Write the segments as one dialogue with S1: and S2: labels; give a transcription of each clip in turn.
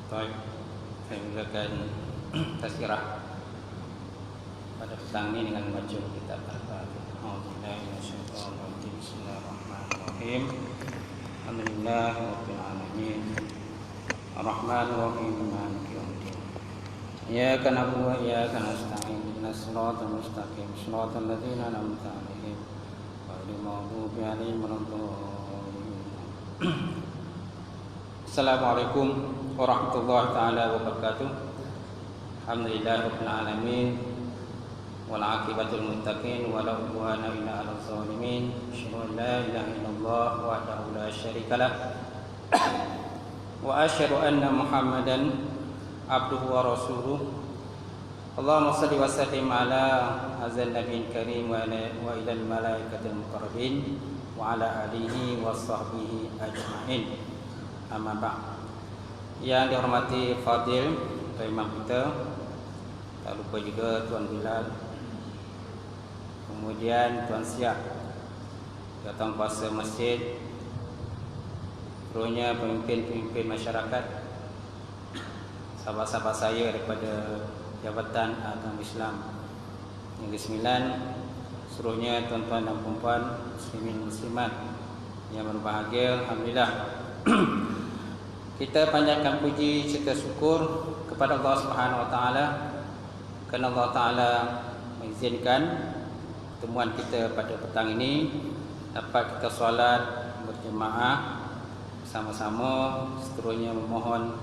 S1: Baik, saya mulakan tazkirah pada petang ini dengan membaca kitab Al-Fatihah. Bismillahirrahmanirrahim. Alhamdulillahi rabbil alamin. Ar-Rahmanir Rahim. Maliki yaumiddin. Iyyaka na'budu wa iyyaka nasta'in. Ihdinas siratal mustaqim. Shiratal ladzina an'amta 'alaihim ghairil maghdubi 'alaihim waladdallin. Assalamualaikum warahmatullahi taala wabarakatuh. Alhamdulillahirabbil alamin wal 'aqibatul muttaqin wa la udwana illa 'alal zalimin. Asyhadu an la ilaha illallah wahdahu la syarikalah wa asyhadu anna Muhammadan abduhu wa rasuluh. Allahumma shalli wa sallim ala hadzal nabiyil karim wa ilal malaikatil muqarrabin wa ala alihi wa sahbihi ajmain. Amma ba'd. Yang dihormati Fadil Imam kita, tak lupa juga Tuan Bilal, kemudian Tuan Siap, datang kuasa masjid, seluruhnya pemimpin-pemimpin masyarakat, sahabat-sahabat saya daripada Jabatan Agama Islam yang ke-9, seluruhnya tuan-tuan dan puan-puan muslimin muslimat yang berbahagia. Alhamdulillah, kita panjatkan puji serta syukur kepada Allah Subhanahu Wa Taala kerana Allah Taala mengizinkan pertemuan kita pada petang ini dapat kita solat berjemaah sama-sama, seterusnya memohon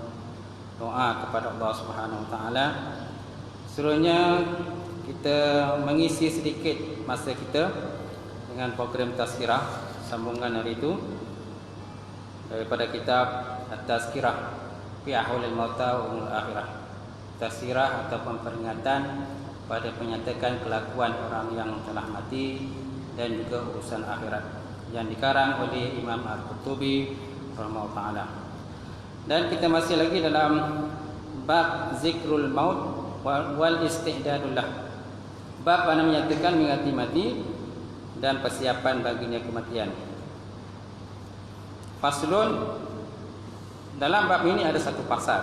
S1: doa kepada Allah Subhanahu Wa Taala. Seterusnya kita mengisi sedikit masa kita dengan program tazkirah sambungan hari itu daripada kitab At-Tazkirah fi Ahwalil Mauta wa Umuril Akhirah. Tazkirah ataupun peringatan pada penyatakan kelakuan orang yang telah mati dan juga urusan akhirat, yang dikarang oleh Imam Al-Qurtubi rahimahullah taala. Dan kita masih lagi dalam bab zikrul maut wal istidadullah. Bab yang menyatakan mengingati mati dan persiapan baginya kematian. Faslun, dalam bab ini ada satu pasal.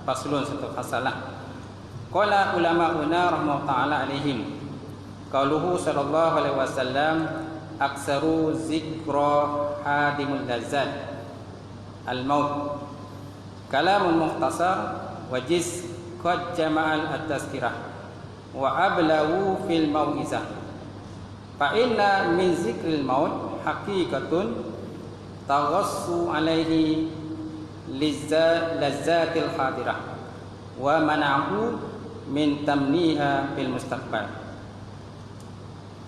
S1: Faslun, satu pasal lah. Qala ulama'una rahmatullahi ta'ala alaihim, qauluhu sallallahu alaihi wasallam, aksaru zikra hadimul lazzat al-maut, kalamun mukhtasar wajiz qad jama'al at-tazkirah wa ablawu fil mau'izah. Fa inna min zikril maut haqiqatun taghassu alaihi lazzatil hadirah wa mana'u min tamniha fil mustaqbal.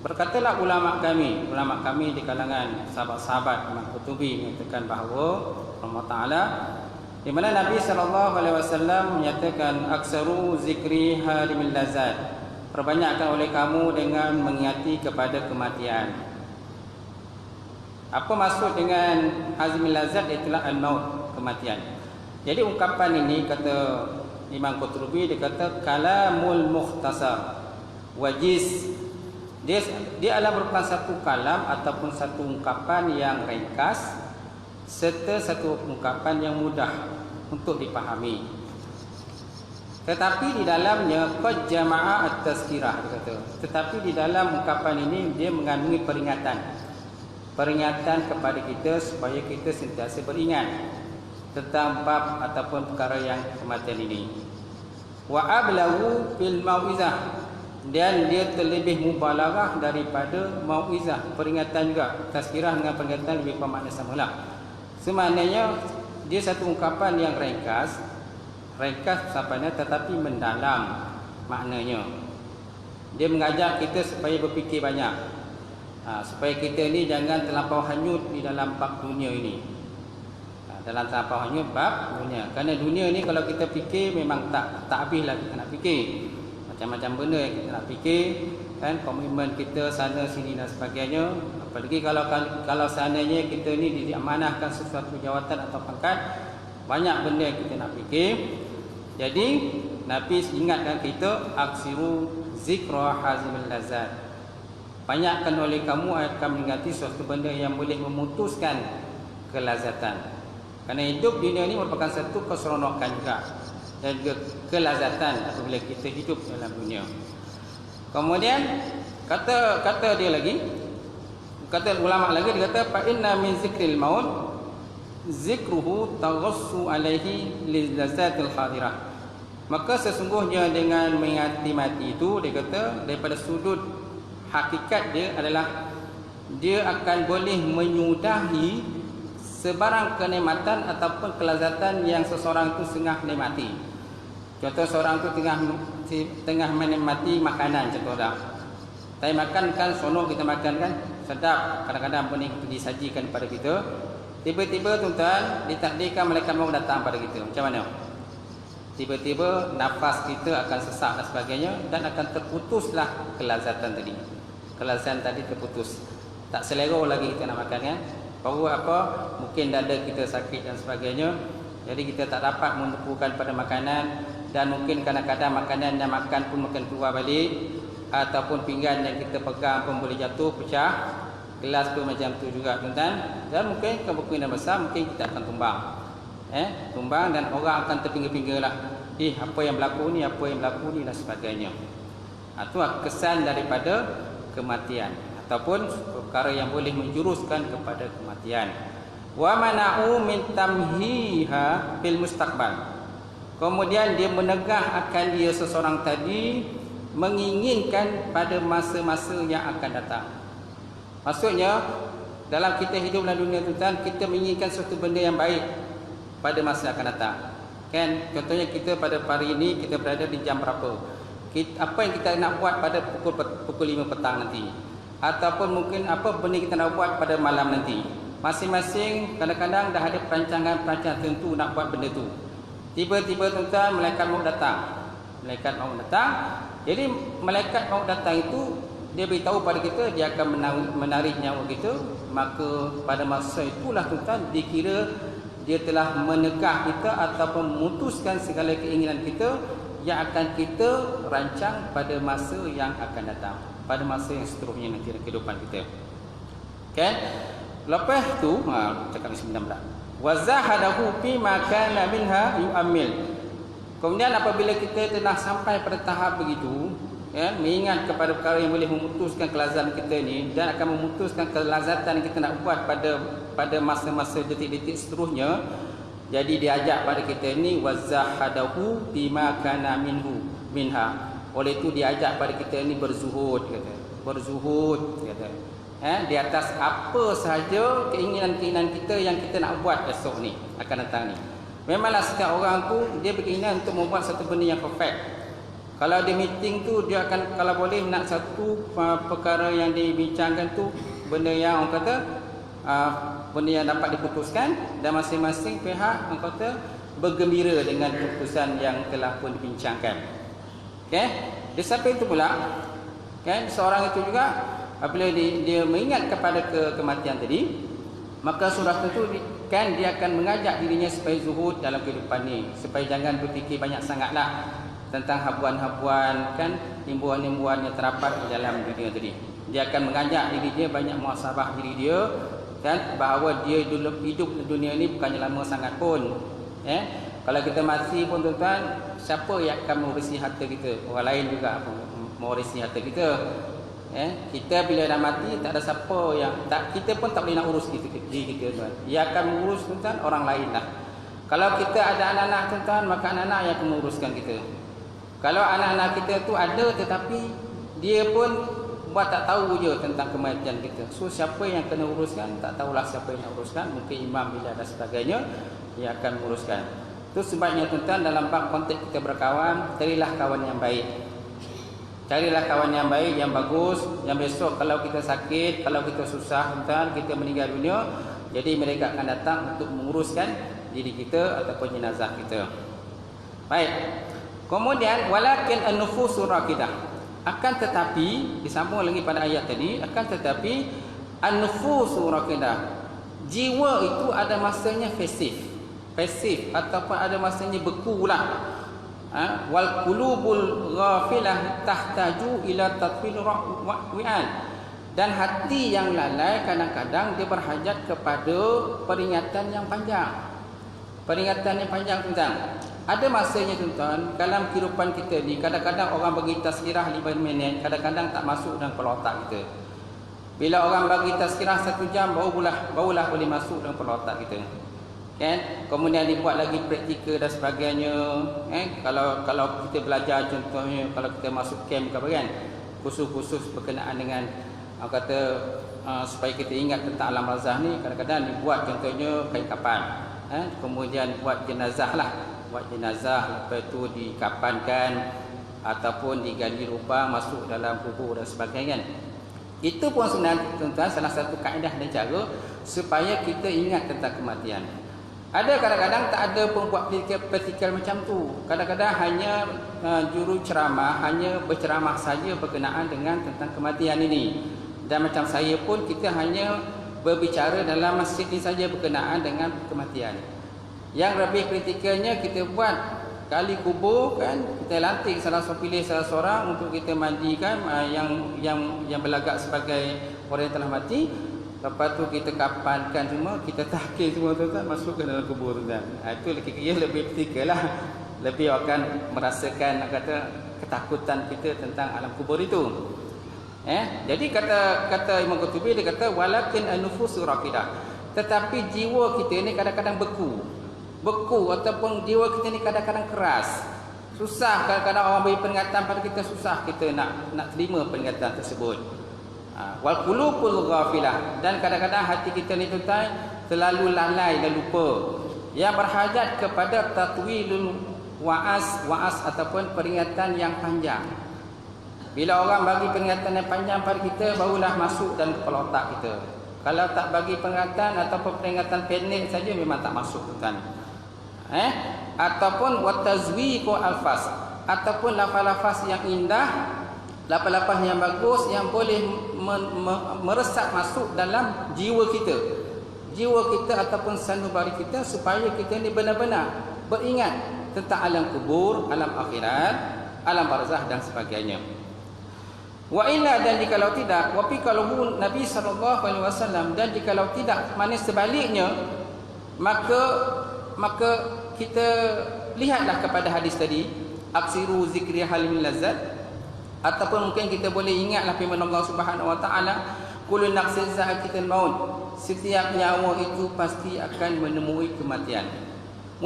S1: Berkatalah ulama kami di kalangan sahabat-sahabat Imam Qurtubi mengatakan bahawa Allah Taala, di mana Nabi sallallahu alaihi wasallam menyatakan aksaru zikri harimil lazat, perbanyakkan oleh kamu dengan mengingati kepada kematian. Apa maksud dengan hazimil lazat? Itulah al-maut, kematian. Jadi ungkapan ini, kata Imam Qurtubi, dia kata kalamul mukhtasar wajiz. Dia adalah merupakan satu kalam ataupun satu ungkapan yang ringkas serta satu ungkapan yang mudah untuk dipahami. Tetapi di dalamnya qad jama'a at-tazkirah, dia kata. Tetapi di dalam ungkapan ini dia mengandungi peringatan kepada kita supaya kita sentiasa beringat tentang bab ataupun perkara yang kematian ini. Wa ablawu fil mau'izah, dan dia terlebih mubalaghah daripada mau'izah, peringatan juga. Tazkirah dengan peringatan lebih bermakna samalah. Semaknanya dia satu ungkapan yang ringkas sampainya tetapi mendalam maknanya. Dia mengajak kita supaya berfikir banyak. Supaya kita ni jangan terlampau hanyut di dalam bab dunia ini. Dalam terlampau hanyut bab dunia. Kerana dunia ni kalau kita fikir memang tak habislah kita nak fikir. Macam-macam benda yang kita nak fikir, kan, komitmen kita sana sini dan sebagainya. Apalagi kalau seandainya kita ni diamanahkan sesuatu jawatan atau pangkat, banyak benda yang kita nak fikir. Jadi Nabi ingatkan kita aksiru zikra hazimil lazat. Banyakkan oleh kamu akan mengingati suatu benda yang boleh memutuskan kelazatan. Kerana hidup dunia ini merupakan satu keseronokan juga dan juga kelazatan apabila kita hidup dalam dunia. Kemudian kata dia lagi, kata ulama lagi, dia kata fa inna min zikril maut zikruhu taghassu alaihi lilazatil hadirah. Maka sesungguhnya dengan mengingati mati itu, dia kata daripada sudut hakikat dia adalah dia akan boleh menyudahi sebarang kenikmatan ataupun kelazatan yang seseorang itu tengah nikmati. Contoh seorang itu tengah menikmati makanan, contoh dah. Tapi makan kan sonok, kita makan kan sedap, kadang-kadang pun disajikan kepada kita. Tiba-tiba tuan-tuan ditakdirkan malaikat maut datang pada kita. Macam mana? Tiba-tiba nafas kita akan sesak dan sebagainya, dan akan terputuslah kelazatan tadi. Kelazatan tadi terputus. Tak selera lagi kita nak makan kan. Baru apa, mungkin dada kita sakit dan sebagainya. Jadi kita tak dapat menepukan pada makanan. Dan mungkin kadang-kadang makanan yang makan pun makan keluar balik, ataupun pinggan yang kita pegang pun boleh jatuh, pecah. Gelas pun macam tu juga tuan-tuan. Dan mungkin kemungkinan besar mungkin kita akan tumbang. Tumbang dan orang akan terpinggir-pinggir lah. Apa yang berlaku ni, apa yang berlaku ni dan sebagainya. Itu kesan daripada kematian ataupun perkara yang boleh menjuruskan kepada kematian. Wa mana'u min tamhiha fil mustaqbal. Kemudian dia menegah akan dia seseorang tadi menginginkan pada masa-masa yang akan datang. Maksudnya dalam kita hidup dalam dunia tuan, kita menginginkan suatu benda yang baik pada masa yang akan datang. Kan contohnya kita pada hari ini kita berada di jam berapa? Apa yang kita nak buat pada pukul 5 petang nanti? Ataupun mungkin apa benda kita nak buat pada malam nanti? Masing-masing kadang-kadang dah ada perancangan-perancangan tertentu nak buat benda tu. Tiba-tiba tuan-tuan malaikat maut datang. Malaikat maut datang. Jadi malaikat maut datang itu dia beritahu pada kita dia akan menarik nyawa kita. Maka pada masa itulah tuan-tuan dikira dia telah menegah kita ataupun memutuskan segala keinginan kita yang akan kita rancang pada masa yang akan datang, pada masa yang seterusnya nanti dalam kehidupan kita. Kan? Lepas tu cakap ni 19. Wa zahadahu fi ma kana minha yu'ammil. Kemudian apabila kita telah sampai pada tahap begitu, mengingat kepada perkara yang boleh memutuskan kelazatan kita ni dan akan memutuskan kelazatan yang kita nak buat pada masa-masa detik-detik seterusnya. Jadi diajak pada kita ni wazahadahu bima kana minha. Oleh itu diajak pada kita ni berzuhud, kata. Berzuhud, kata. Di atas apa sahaja keinginan-keinginan kita yang kita nak buat esok ni, akan datang ni. Memanglah setiap orang tu dia berkeinginan untuk membuat satu benda yang perfect. Kalau dia meeting tu dia akan kalau boleh nak satu perkara yang dibincangkan tu benda yang orang kata benda yang dapat diputuskan dan masing-masing pihak orang kata bergembira dengan keputusan yang telah pun dibincangkan. Okey, di samping itu pula kan seorang itu juga apabila dia mengingat kepada kematian tadi, maka surah itu kan dia akan mengajak dirinya supaya zuhud dalam kehidupan ni, supaya jangan berfikir banyak sangatlah tentang habuan-habuan kan himbuan-himbuan yang terdapat di dalam dunia tadi. Dia akan mengajak diri dia banyak muhasabah diri dia dan bahawa dia hidup di dunia ni bukannya lama sangat pun. Kalau kita mati pun tuan-tuan, siapa yang akan mengurisi harta kita? Orang lain juga mengurisi harta kita. Kita bila dah mati tak ada siapa yang kita pun tak boleh nak urus diri kita tuan. Dia akan mengurus tuan orang lain lah. Kalau kita ada anak-anak tuan, maka anak-anak yang akan menguruskan kita. Kalau anak-anak kita tu ada tetapi dia pun buat tak tahu je tentang kematian kita. So siapa yang kena uruskan? Tak tahulah siapa yang nak uruskan. Mungkin imam bila dan sebagainya dia akan menguruskan. Itu sebabnya tuan dalam bab konteks kita berkawan, carilah kawan yang baik. Carilah kawan yang baik, yang bagus, yang besok kalau kita sakit, kalau kita susah tuan, kita meninggal dunia, jadi mereka akan datang untuk menguruskan diri kita ataupun jenazah kita. Baik. Kemudian walakin an-nufusu raqidah. Akan tetapi disambung lagi pada ayat tadi, akan tetapi an-nufusu raqidah. Jiwa itu ada masanya pasif ataupun ada masanya bekulah. Wal qulubul ghafilah tahtaju ila tatfil wi'an. Dan hati yang lalai kadang-kadang dia berhajat kepada peringatan yang panjang. Peringatan yang panjang tuan. Ada masanya tuan, dalam kehidupan kita ni kadang-kadang orang bagi tazkirah 5 minit, kadang-kadang tak masuk dalam kepala otak kita. Bila orang bagi tazkirah 1 jam barulah boleh masuk dalam kepala otak kita. Kan? Kemudian dibuat lagi praktikal dan sebagainya. Kalau kita belajar contohnya kalau kita masuk camp ke apa kan, khusus berkenaan dengan supaya kita ingat tentang alam barzakh ni, kadang-kadang dibuat contohnya kain kapan. Kemudian buat jenazah lah, lepas tu dikapankan ataupun digali lubang masuk dalam kubur dan sebagainya kan. Itu pun sebenarnya tuan-tuan salah satu kaedah dan cara supaya kita ingat tentang kematian. Ada kadang-kadang tak ada pun buat praktikal macam tu. Kadang-kadang hanya juru ceramah hanya berceramah saja berkenaan dengan tentang kematian ini. Dan macam saya pun kita hanya berbicara dalam masjid ini saja berkenaan dengan kematian. Yang lebih kritikalnya kita buat kali kubur kan, kita lantik pilih salah seorang untuk kita mandikan yang berlagak sebagai orang yang telah mati. Lepas tu kita kapankan semua, kita tahkir semua tuan-tuan, masukkan dalam kubur tuan-tuan. Itu kira-kira lebih kritikal lah. Lebih akan merasakan ketakutan kita tentang alam kubur itu. Jadi kata Imam Qurtubi, dia kata walakin an-nufusu raqidah. Tetapi jiwa kita ni kadang-kadang beku ataupun jiwa kita ni kadang-kadang keras. Susah kadang-kadang orang beri peringatan pada kita, susah kita nak terima peringatan tersebut. Wal qulubul ghafilah, dan kadang-kadang hati kita ni tuan terlalu lalai dan lupa, yang berhajat kepada tatwilul wa'az ataupun peringatan yang panjang. Bila orang bagi peringatan yang panjang pada kita, barulah masuk dalam kepala otak kita. Kalau tak bagi peringatan ataupun peringatan pendek saja, memang tak masuk tuan. Ataupun watazwiqu alfas, ataupun lafaz-lafaz yang indah, lafaz-lafaz yang bagus yang boleh meresap masuk dalam jiwa kita ataupun sanubari kita, supaya kita ni benar-benar beringat tentang alam kubur, alam akhirat, alam barzakh dan sebagainya. Wa illa, dan jikalau tidak, wa fi qaluhu Nabi sallallahu alaihi wasallam, dan jikalau tidak, maknanya sebaliknya, maka kita lihatlah kepada hadis tadi, aksiru zikri halimil lazzat, ataupun mungkin kita boleh ingatlah firman Allah Subhanahu wa taala, kullu nafsin za'iqatul maut, setiap nyawa itu pasti akan menemui kematian.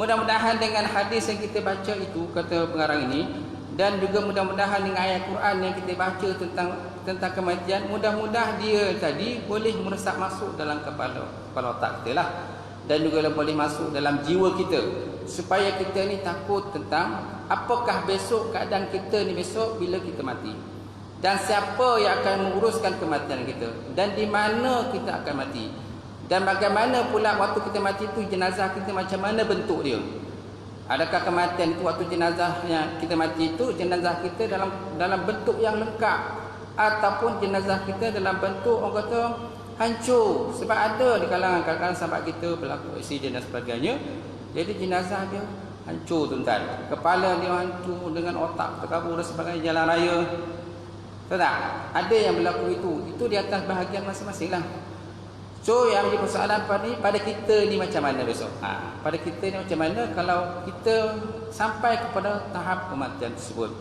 S1: Mudah-mudahan dengan hadis yang kita baca itu, kata pengarang ini, dan juga mudah-mudahan dengan ayat Quran yang kita baca tentang kematian, mudah-mudahan dia tadi boleh meresap masuk dalam kepala otak kita lah, dan juga boleh masuk dalam jiwa kita, supaya kita ni takut tentang apakah besok keadaan kita ni besok bila kita mati, dan siapa yang akan menguruskan kematian kita, dan di mana kita akan mati, dan bagaimana pula waktu kita mati itu jenazah kita macam mana bentuk dia. Adakah kematian itu waktu jenazahnya kita mati itu jenazah kita dalam bentuk yang lengkap, ataupun jenazah kita dalam bentuk orang kata hancur. Sebab ada di kalangan kadang-kadang sahabat kita berlaku aksiden dan sebagainya, jadi jenazah dia hancur tuan-tuan, kepala dia hancur dengan otak terkabur dan sebagainya, jalan raya. Tahu tak? Ada yang berlaku itu di atas bahagian masing-masing lah. So yang menjadi persoalan pada kita ni macam mana besok? Pada kita ni macam mana kalau kita sampai kepada tahap kematian tersebut?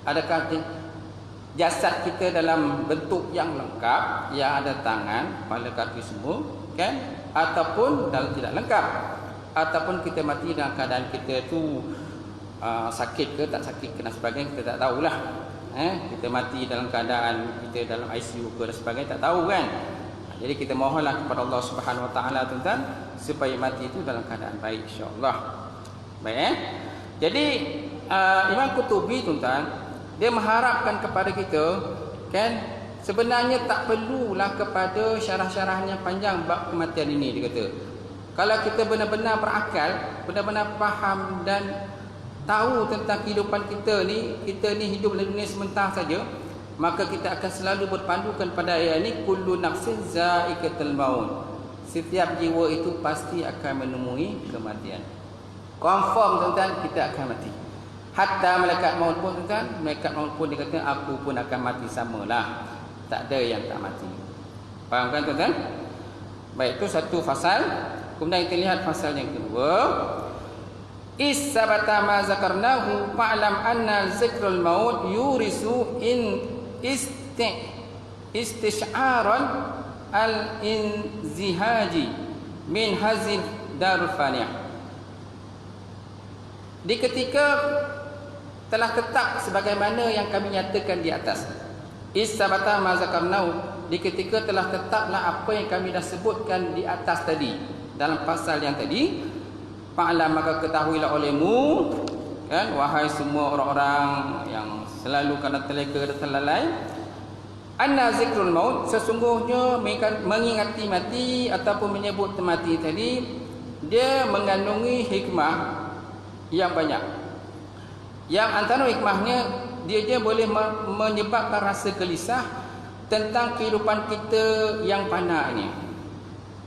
S1: Adakah jasad kita dalam bentuk yang lengkap, yang ada tangan, kepala, kaki semua, kan? Ataupun dalam tidak lengkap, ataupun kita mati dalam keadaan kita tu sakit ke tak sakit ke dan sebagainya, kita tak tahulah. Kita mati dalam keadaan kita dalam ICU ke dan sebagainya, tak tahu kan. Jadi kita mohonlah kepada Allah Subhanahu Wa Taala tuan-tuan, supaya mati itu dalam keadaan baik, insya-Allah. Baik. Jadi Imam Qurtubi tuan-tuan, dia mengharapkan kepada kita, kan, sebenarnya tak perlulah kepada syarah-syarah yang panjang bab kematian ini, dia kata. Kalau kita benar-benar berakal, benar-benar faham dan tahu tentang kehidupan kita ni hidup dalam dunia sementara saja, maka kita akan selalu berpandukan pada ayat ini, kullu nafsin za'iqatul maut. Setiap jiwa itu pasti akan menemui kematian. Confirm tuan-tuan, kita akan mati. Hatta malaikat maut pun tuan-tuan, malaikat maut pun dia kata aku pun akan mati samalah. Tak ada yang tak mati. Faham kan tuan-tuan? Baik, itu satu fasal. Kemudian kita lihat fasal yang kedua. is sabata ma zakarnahu fa'lam anna zikrul maut yurisu in istish'aran al-inzihaji min hazil darul faniyah. Di ketika telah tetap sebagaimana yang kami nyatakan di atas, isabata ma zakarnahu, di ketika telah tetaplah apa yang kami dah sebutkan di atas tadi dalam pasal yang tadi, fa'lam maka ketahuilah olehmu, kan, wahai semua orang-orang yang selalu kena terleka dan terlalai, anna zikrul maut, sesungguhnya mengingati mati ataupun menyebut mati tadi, dia mengandungi hikmah yang banyak. Yang antara hikmahnya, dia boleh menyebabkan rasa gelisah tentang kehidupan kita yang fana ini.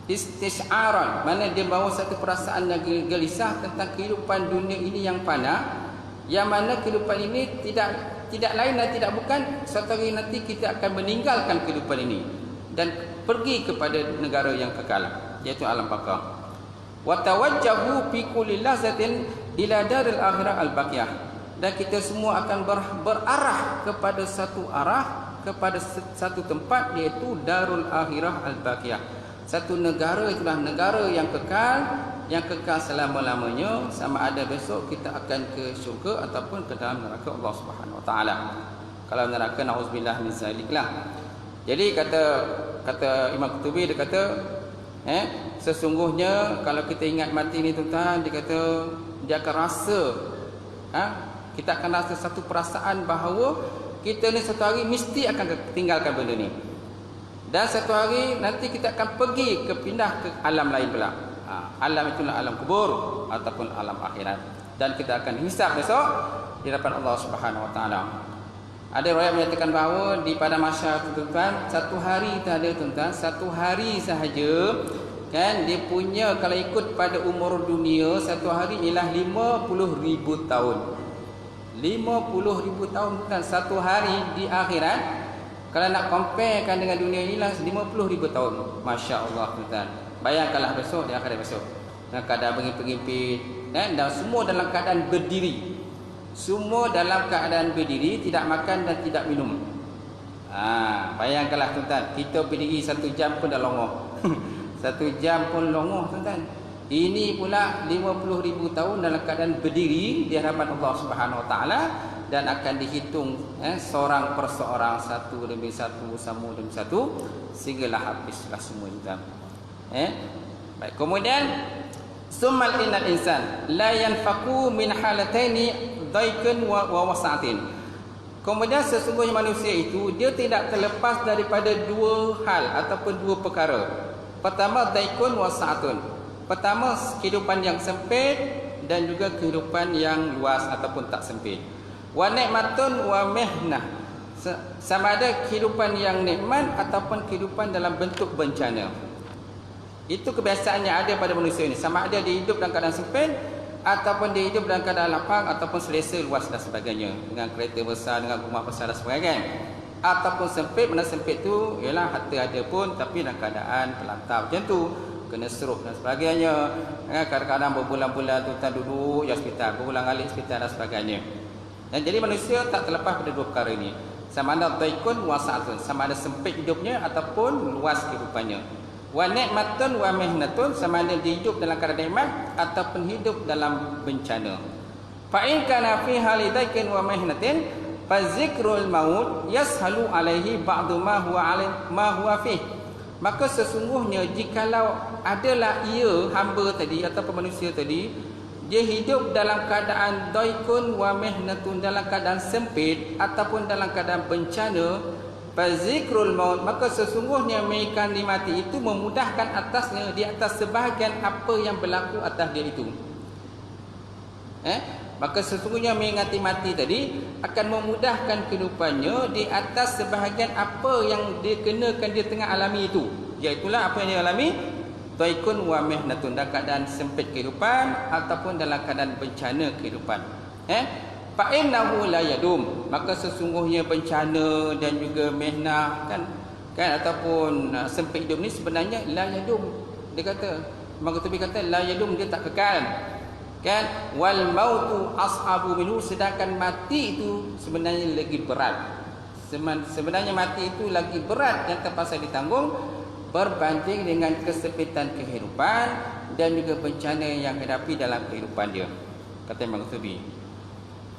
S1: Istish'aran, mana dia bawa satu perasaan yang gelisah tentang kehidupan dunia ini yang fana, yang mana kehidupan ini tidak lain dan tidak bukan suatu hari nanti kita akan meninggalkan kehidupan ini dan pergi kepada negara yang kekal, iaitu alam baka. Wa tawajjahu fi kulli lahzatin ila daril akhirah al-baqiyah, dan kita semua akan berarah kepada satu arah, kepada satu tempat, iaitu darul akhirah al-baqiyah. Satu negara, itulah negara yang kekal selama-lamanya, sama ada besok kita akan ke syurga ataupun ke dalam neraka Allah Subhanahu Wa Taala. Kalau neraka, nauzubillah min zaliklah. Jadi kata Imam Qutubi, dia kata sesungguhnya kalau kita ingat mati ni tuan-tuan, dia kata dia akan rasa, kita akan rasa satu perasaan bahawa kita ni satu hari mesti akan tinggalkan benda ni, dan satu hari nanti kita akan pergi pindah ke alam lain pula. Alam itulah alam kubur ataupun alam akhirat, dan kita akan hisab besok di hadapan Allah Subhanahu Wa Taala. Ada riwayat menyatakan bahawa di pada masa tuan-tuan, satu hari tak ada tuan-tuan, satu hari sahaja, kan, dia punya kalau ikut pada umur dunia satu hari ialah 50,000 tahun. 50,000 tahun bukan satu hari di akhirat. Kalau nak comparekan dengan dunia inilah 50,000 tahun. Masya Allah tuan-tuan. Bayangkanlah besok, di akhirat besok, dengan keadaan berhimpit-himpit, dan semua dalam keadaan berdiri. Semua dalam keadaan berdiri, tidak makan dan tidak minum. Bayangkanlah tuan-tuan, kita berdiri 1 jam pun dah longoh. 1 jam pun longoh tuan-tuan. Ini pula 50,000 tahun dalam keadaan berdiri di hadapan Allah Subhanahu Wa Taala, dan akan dihitung seorang per seorang, satu demi satu, sama demi satu, sehinggalah habislah semua tuan. Baik, kemudian summal innal insan la yanfaqu min halataini daikan wa wasa'atin. Kemudian sesungguhnya manusia itu dia tidak terlepas daripada dua hal ataupun dua perkara. Pertama, daikun wa sa'atun. Pertama, kehidupan yang sempit dan juga kehidupan yang luas ataupun tak sempit. Wa nikmatun wa mihnah, sama ada kehidupan yang nikmat ataupun kehidupan dalam bentuk bencana. Itu kebiasaan yang ada pada manusia ini, sama ada dia hidup dalam keadaan sempit ataupun dia hidup dalam keadaan lapang ataupun selesa, luas dan sebagainya, dengan kereta besar, dengan rumah besar dan sebagainya. Ataupun sempit, mana sempit tu ialah harta ada pun tapi dalam keadaan terlantar macam tu, kena stroke dan sebagainya. Kadang-kadang berbulan-bulan tu duduk di hospital, berulang-alik hospital dan sebagainya. Dan jadi manusia tak terlepas pada dua perkara ini, sama ada daikun wa sa'atun, sama ada sempit hidupnya ataupun luas kehidupannya. Wa nikmatun wa mihnatun, sama ada dia hidup dalam keadaan nikmat ataupun hidup dalam bencana. Fa in kana fi hali daikin wa mihnatin fa zikrul maut yashalu alaihi ba'du ma huwa fi. Maka sesungguhnya jikalau adalah ia hamba tadi ataupun manusia tadi, dia hidup dalam keadaan daikun wa mihnatun, dalam keadaan sempit ataupun dalam keadaan bencana, fazikrul maut, maka sesungguhnya mengingati mati itu memudahkan atasnya di atas sebahagian apa yang berlaku atas dia itu. Maka sesungguhnya mengingati mati tadi akan memudahkan kehidupannya di atas sebahagian apa yang dia kenakan dia tengah alami itu, iaitulah apa yang dia alami, daikun wa mihnatun, dalam keadaan sempit kehidupan ataupun dalam keadaan bencana kehidupan. Fa innahu la yadum, maka sesungguhnya bencana dan juga mihnah kan ataupun sempit hidup ni sebenarnya la yadum. Dia kata, Imam Qutubi kata la yadum, dia tak kekal. Kan, wal mautu ashabu minhu, sedangkan mati itu sebenarnya lagi berat. Sebenarnya mati itu lagi berat yang terpaksa ditanggung berbanding dengan kesempitan kehidupan dan juga bencana yang hadapi dalam kehidupan dia, kata Imam Qurtubi.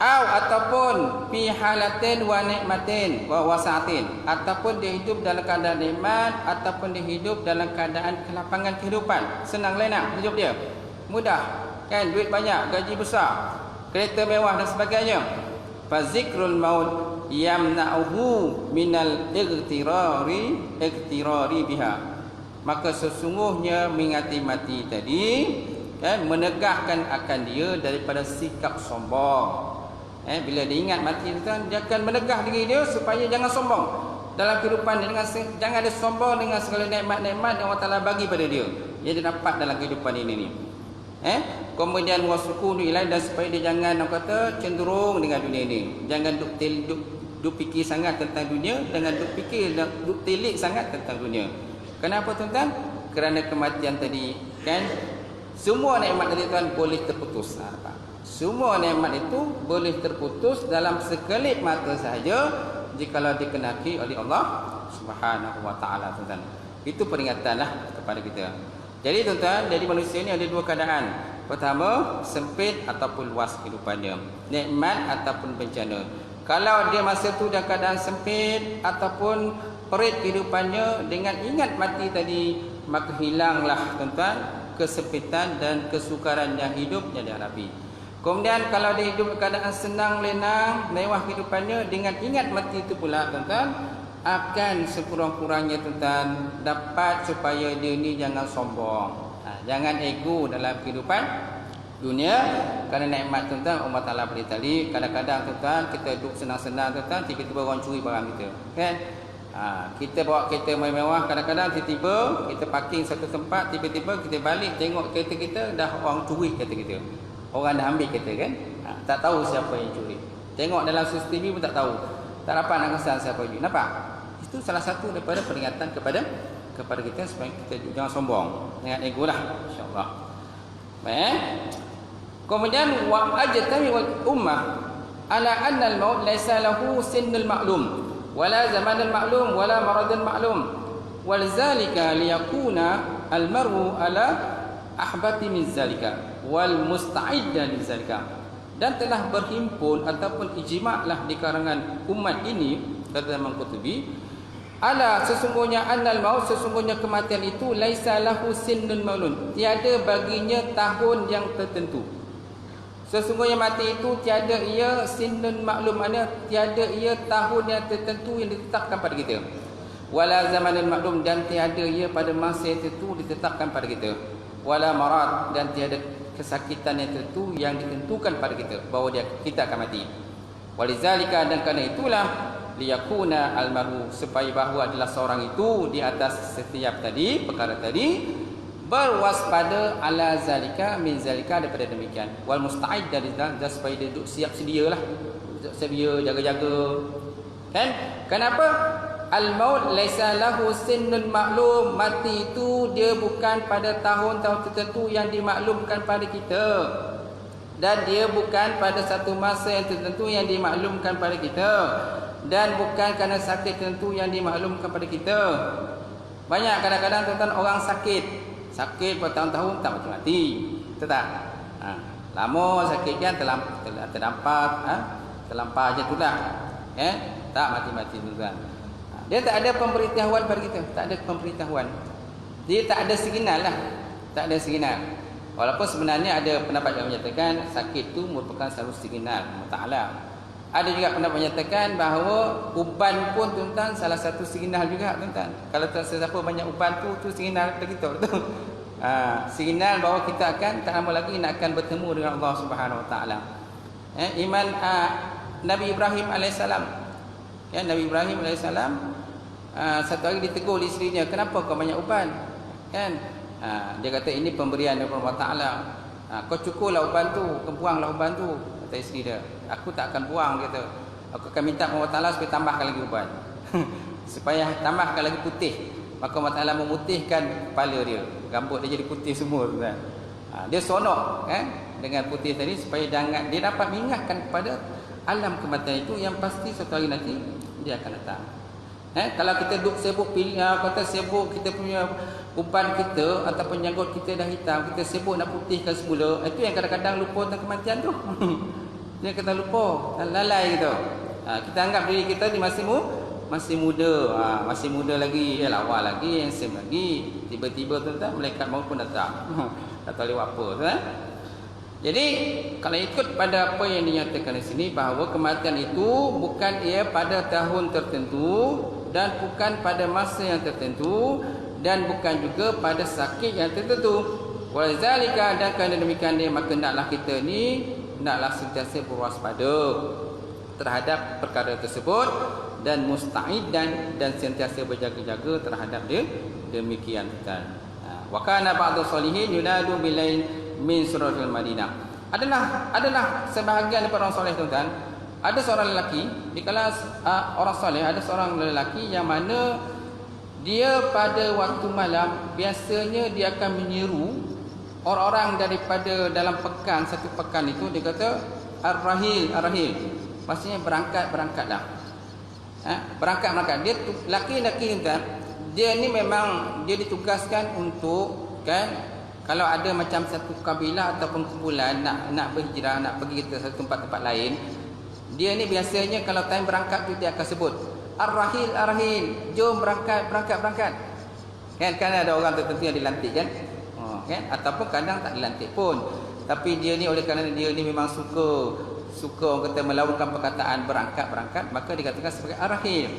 S1: Ataupun fi halatin wa nikmatin wa wasa'atin, ataupun dia hidup dalam keadaan nikmat ataupun dia hidup dalam keadaan kelapangan kehidupan, senang lenang hidup dia, mudah, kan, duit banyak, gaji besar, kereta mewah dan sebagainya. Fa zikrul maut yamna'uhu minal igtirari biha, maka sesungguhnya mengingati mati tadi, kan, menegahkan akan dia daripada sikap sombong. Bila dia ingat mati itu, dia akan menegah diri dia supaya jangan sombong dalam kehidupan dia, jangan ada sombong dengan segala nikmat-nikmat yang Allah Taala bagi pada dia yang dia dapat dalam kehidupan ini ni. Kemudian wasukunu ilai, dan supaya dia jangan kata cenderung dengan dunia ini, jangan duk fikir sangat tentang dunia, jangan duk telik sangat tentang dunia. Kenapa tuan-tuan? Kerana kematian tadi, kan, semua nikmat tadi tuan boleh terputus. Semua nikmat itu boleh terputus dalam sekelip mata sahaja jikalau dikenaki oleh Allah Subhanahu wa taala, tuan-tuan. Itu peringatanlah kepada kita. Jadi tuan-tuan, jadi manusia ini ada dua keadaan. Pertama, sempit ataupun luas kehidupannya, nikmat ataupun bencana. Kalau dia masa tu dalam keadaan sempit ataupun perit kehidupannya, dengan ingat mati tadi, maka hilanglah tuan-tuan kesempitan dan kesukaran yang hidup yang dihadapi. Kemudian kalau dia hidup keadaan senang lenang, mewah kehidupannya, dengan ingat mati itu pula tuan-tuan, akan sekurang-kurangnya tuan-tuan dapat supaya dia ni jangan sombong, jangan ego dalam kehidupan dunia. Kerana nikmat tuan-tuan, Allah Taala beri tadi, kadang-kadang tuan-tuan kita duduk senang-senang tuan-tuan, tiba-tiba orang curi barang kita, kan? Kita bawa kereta mewah, kadang-kadang tiba-tiba kita parking satu tempat, tiba-tiba kita balik tengok kereta kita, dah orang curi kereta kita, orang dah ambil kereta, kan? Tak tahu siapa yang curi. Tengok dalam CCTV pun tak tahu, tak dapat nak kesan siapa yang curi. Nampak? Itu salah satu daripada peringatan kepada kita supaya kita jangan sombong, jangan ego lah, insya-Allah. Baik. Kemudian wa ajtami wal ummah ala anna al-maut laysa lahu sinnul ma'lum wala zamanul ma'lum wala maradul ma'lum, walzalika liyakuna al-mar'u ala ahbati min zalika wal musta'idda li zalika. Dan telah berhimpun ataupun ijma'lah di kalangan umat ini, kata Imam Qurtubi, ala sesungguhnya annal maut, sesungguhnya kematian itu laisa lahu sinnun maulun, tiada baginya tahun yang tertentu. Sesungguhnya mati itu tiada ia sinnun maklum, maknanya tiada ia tahun yang tertentu yang ditetapkan pada kita. Wala zamanul maklum, dan tiada ia pada masa yang tertentu ditetapkan pada kita. Wala marad, dan tiada kesakitan yang tertentu yang ditentukan pada kita bahawa kita akan mati. Walizalika, dan kerana itulah liyakuna almaru, supaya bahawa adalah seorang itu di atas setiap tadi perkara tadi berwaspada ala zalika min zalika, daripada demikian, wal musta'id, dan supaya dia duduk siap sedialah, sedia jaga-jaga, kan? Kenapa? Al maut laisa lahu sinnun maklum, mati itu dia bukan pada tahun-tahun tertentu yang dimaklumkan pada kita, dan dia bukan pada satu masa yang tertentu yang dimaklumkan pada kita, dan bukan kerana sakit tertentu yang dimaklumkan pada kita. Banyak kadang-kadang tuan-tuan orang sakit bertahun-tahun tak mati-mati, betul tak? Lama sakit kan, terlampau je tu lah, tak mati-mati tuan-tuan. Dia tak ada pemberitahuan pada kita, tak ada pemberitahuan. Dia tak ada signal lah, tak ada signal. Walaupun sebenarnya ada pendapat yang menyatakan sakit tu merupakan satu signal Allah Ta'ala. Ada juga pendapat menyatakan bahawa uban pun tuan-tuan salah satu signal juga tuan-tuan. Kalau siapa banyak uban tu signal kepada kita, betul? Signal bahawa kita akan tak lama lagi nak akan bertemu dengan Allah Subhanahu Wa Taala. Iman Nabi Ibrahim alaihissalam. Nabi Ibrahim alaihissalam satu hari ditegur oleh isterinya, kenapa kau banyak uban? Kan? Dia kata ini pemberian daripada Allah Taala. Kau cukurlah uban tu, kau buanglah uban tu, kata isteri dia. Aku tak akan buang, kata. Aku akan minta Allah Taala supaya tambahkan lagi uban. Supaya tambahkan lagi putih. Maka Allah Taala memutihkan kepala dia, rambut dia jadi putih semua, kan? Dia sonok dengan putih tadi supaya dia dapat mengingatkan kepada alam kematian itu yang pasti suatu hari nanti dia akan datang. Kalau kita duduk sibuk kata sibuk kita punya uban kita ataupun janggut kita dah hitam, kita sibuk nak putihkan semula, itu yang kadang-kadang lupa tentang kematian tu. Dia kata lupa, lalai gitu. Kita anggap diri kita ni masih muda, masih muda lagi, lawa lagi, handsome lagi. Tiba-tiba tuan-tuan malaikat maut pun datang. Tak tahu lewat apa tuan. Jadi kalau ikut pada apa yang dinyatakan di sini, bahawa kematian itu bukan ia pada tahun tertentu dan bukan pada masa yang tertentu dan bukan juga pada sakit yang tertentu. Wazalika, dan kerana demikian maka hendaklah kita ni hendaklah sentiasa berwaspada terhadap perkara tersebut dan musta'id dan sentiasa berjaga-jaga terhadap dia demikian tuan. Wa kana ba'du salihin yunadu bilail min suratul Madinah. Adalah sebahagian daripada orang soleh tuan-tuan, ada seorang lelaki di kala orang soleh, ada seorang lelaki yang mana dia pada waktu malam biasanya dia akan menyeru orang-orang daripada dalam pekan, satu pekan itu dia kata ar-rahil, maksudnya berangkatlah. Berangkat. Dia laki-laki tuan, dia ni memang dia ditugaskan untuk kalau ada macam satu kabilah ataupun kumpulan nak berhijrah, nak pergi ke satu tempat lain, dia ni biasanya kalau time berangkat tu dia akan sebut ar-rahil, jom berangkat. Kan ada orang tertentu yang dilantik kan? Ataupun kadang tak dilantik pun. Tapi dia ni oleh kerana dia ni memang suka orang kata melakukan perkataan berangkat, maka dikatakan sebagai ar-rahil.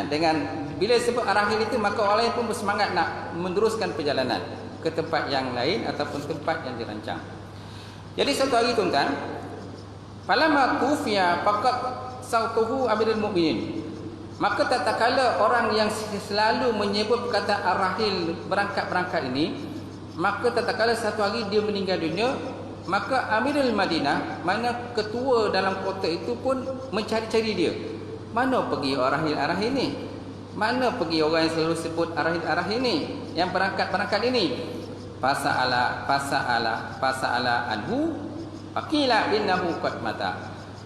S1: Dengan bila sebut ar-rahil itu, maka orang lain pun bersemangat nak meneruskan perjalanan ke tempat yang lain ataupun tempat yang dirancang. Jadi satu hari tuan-tuan, falamma tufiya faqat sautuhu amirul mukminin, maka tak kala orang yang selalu menyebut perkataan ar-rahil, berangkat ini, maka tak kala satu hari dia meninggal dunia, maka Amirul Madinah, mana ketua dalam kota itu pun mencari-cari dia. Mana pergi ar-rahil ni? Mana pergi orang yang selalu sebut ar-rahil ni, yang berangkat ini? Fasa'ala anhu faqila innahu qad mata.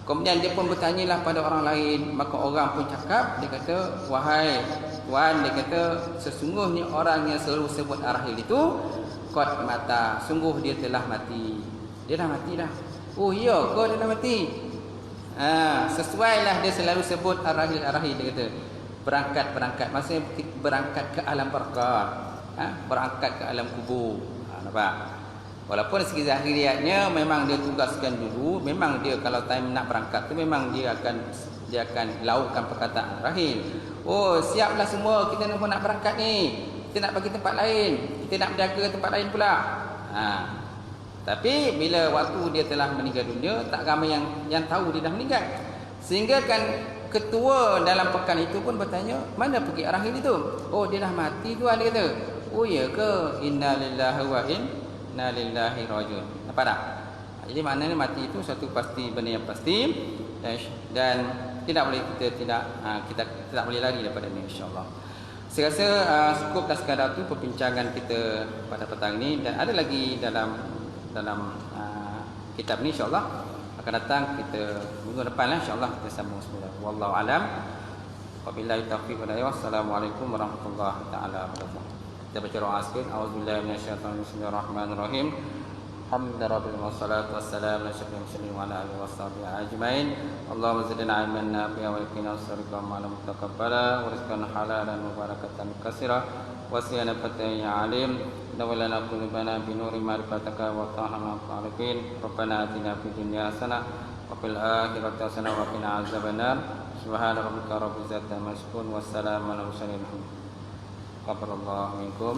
S1: Kemudian dia pun bertanyalah pada orang lain, maka orang pun cakap, dia kata, wahai tuan, dia kata sesungguhnya orang yang selalu sebut ar-rahil itu qad mata, sungguh dia telah mati. Dia dah mati dah. Oh iya ke dia dah mati? Sesuailah dia selalu sebut ar-rahil, dia kata berangkat, maksudnya berangkat ke alam barzakh, berangkat ke alam kubur. Nampak? Walaupun segi zahiriatnya memang dia tugaskan dulu, memang dia kalau time nak berangkat tu memang dia akan lakukan perkataan rahil. Oh, siaplah semua, kita nak berangkat ni. Kita nak pergi tempat lain, kita nak berjaga tempat lain pula. Tapi bila waktu dia telah meninggal dunia, tak ramai yang tahu dia dah meninggal. Sehingga kan ketua dalam pekan itu pun bertanya, mana pergi ar-rahil itu? Oh, dia dah mati tuan, dia kata. Oh ya ke? Innalillahi wa inna ilaihi rajiun. Nampak tak? Jadi maknanya mati itu satu pasti, benda yang pasti, dan tidak boleh kita tidak boleh lari daripada ini, insya-Allah. Saya rasa cukup dah sekadar tu perbincangan kita pada petang ini, dan ada lagi dalam kitab ni, insya-Allah akan datang kita minggu depan lah, insya-Allah kita sambung semula. Wallahu alam. Wabillahi taufiq wal hidayah. Wassalamualaikum warahmatullahi taala wabarakatuh. Kita baca doa sikit. Auzubillahi minasyaitonir rajim. Bismillahirrahmanirrahim. Alhamdulillah wassalatu wassalamu ala asyrofil mursalin wa ala alihi washabihi ajmain. Allahumma zidna ilman nafi'an wa qina syarra ma lam taqabbala wa rizqan halalan mubarakatan katsira wa siyanatan ya alim. Dawalana qulubana bi nuri ma'rifataka wa tahana al-arifin. Rabbana atina fid dunya hasanah wa fil akhirati hasanah wa qina azabannar. Subhana rabbika rabbil izzati amma yasifun wa salamun alal mursalin. Qabarallahu minkum.